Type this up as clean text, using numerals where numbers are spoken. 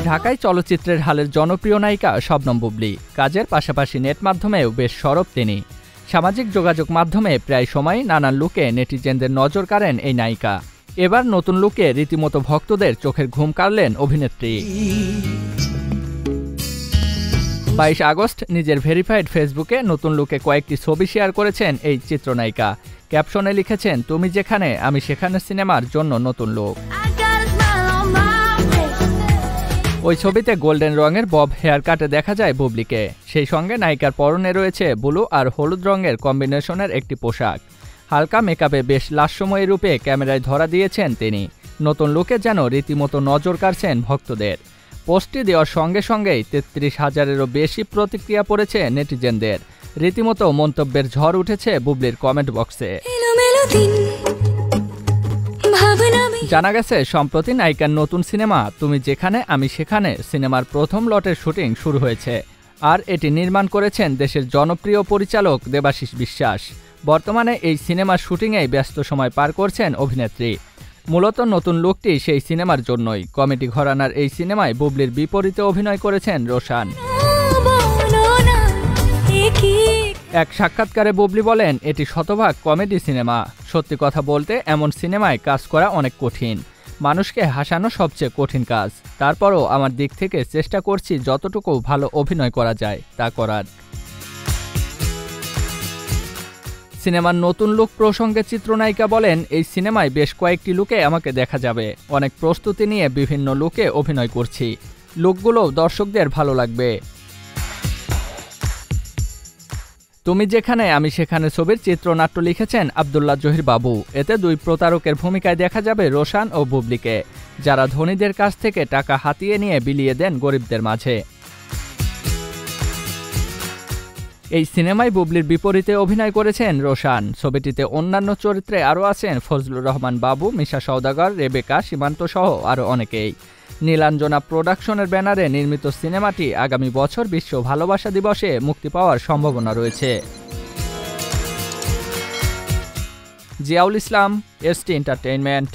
ঢাকায় চলচ্চিত্রের হালের জনপ্রিয় নায়িকা শবনম বুবলী। কাজের পাশাপাশি নেট মাধ্যমেও বেশ সরব তিনি। সামাজিক যোগাযোগ মাধ্যমে প্রায় সময় নানান লুকে নেটিজেনদের নজর কাড়েন এই নায়িকা। এবার নতুন লুকে রীতিমতো ভক্তদের চোখের ঘুম কাড়লেন অভিনেত্রী। 22 আগস্ট নিজের ভেরিফাইড ফেসবুকে নতুন লুকে কয়েকটি ছবি শেয়ার করেছেন এই চিত্রনায়িকা। ক্যাপশনে লিখেছেন, তুমি যেখানে আমি সেখানে সিনেমার জন্য নতুন লুক। ওই ছবিতে গোল্ডেন রঙের বব হেয়ার কাটে দেখা যায় বুবলীকে। সেই সঙ্গে নায়িকার পরনে রয়েছে ব্লু আর হলুদ রঙের কম্বিনেশনের একটি পোশাক। হালকা মেকআপে বেশ লাস্যময়ী রূপে ক্যামেরায় ধরা দিয়েছেন তিনি। নতুন লুকে যেন রীতিমতো নজর কাড়ছেন ভক্তদের। পোস্টটি দেওয়ার সঙ্গে সঙ্গেই 33,000-এরও বেশি প্রতিক্রিয়া পড়েছে নেটিজেনদের। রীতিমতো মন্তব্যের ঝড় উঠেছে বুবলীর কমেন্ট বক্সে। জানা গেছে, সম্প্রতি নায়িকার নতুন সিনেমা তুমি যেখানে আমি সেখানে সিনেমার প্রথম লটের শুটিং শুরু হয়েছে। আর এটি নির্মাণ করেছেন দেশের জনপ্রিয় পরিচালক দেবাশিস বিশ্বাস। বর্তমানে এই সিনেমার শুটিংয়েই ব্যস্ত সময় পার করছেন অভিনেত্রী। মূলত নতুন লুকটি সেই সিনেমার জন্যই। কমেডি ঘরানার এই সিনেমায় বুবলীর বিপরীতে অভিনয় করেছেন রোশান। এক সাক্ষাৎকারে বুবলী বলেন, এটি শতভাগ কমেডি সিনেমা। সত্যি কথা বলতে এমন সিনেমায় কাজ করা অনেক কঠিন। মানুষকে হাসানো সবচেয়ে কঠিন কাজ। তারপরও আমার দিক থেকে চেষ্টা করছি যতটুকু ভালো অভিনয় করা যায় তা করার। সিনেমার নতুন লুক প্রসঙ্গে চিত্রনায়িকা বলেন, এই সিনেমায় বেশ কয়েকটি লুকে আমাকে দেখা যাবে। অনেক প্রস্তুতি নিয়ে বিভিন্ন লুকে অভিনয় করছি। লুকগুলো দর্শকদের ভালো লাগবে। তুমি যেখানে আমি সেখানে ছবির চিত্রনাট্য লিখেছেন আব্দুল্লাহ জহির বাবু। এতে দুই প্রতারকের ভূমিকায় দেখা যাবে রোশান ও বুবলীকে, যারা ধনীদের কাছ থেকে টাকা হাতিয়ে নিয়ে বিলিয়ে দেন গরিবদের মাঝে। এই সিনেমায় বুবলীর বিপরীতে অভিনয় করেছেন রোশান। ছবিটিতে অন্যান্য চরিত্রে আরও আছেন ফজলুর রহমান বাবু, মিশা সওদাগর, রেবেকা, সীমান্ত সহ আরও অনেকেই। নীলাঞ্জনা প্রোডাকশনের ব্যানারে নির্মিত সিনেমাটি আগামী বছর বিশ্ব ভালোবাসা দিবসে মুক্তি পাওয়ার সম্ভাবনা রয়েছে। জিয়াউল ইসলাম, এসটি এন্টারটেইনমেন্ট।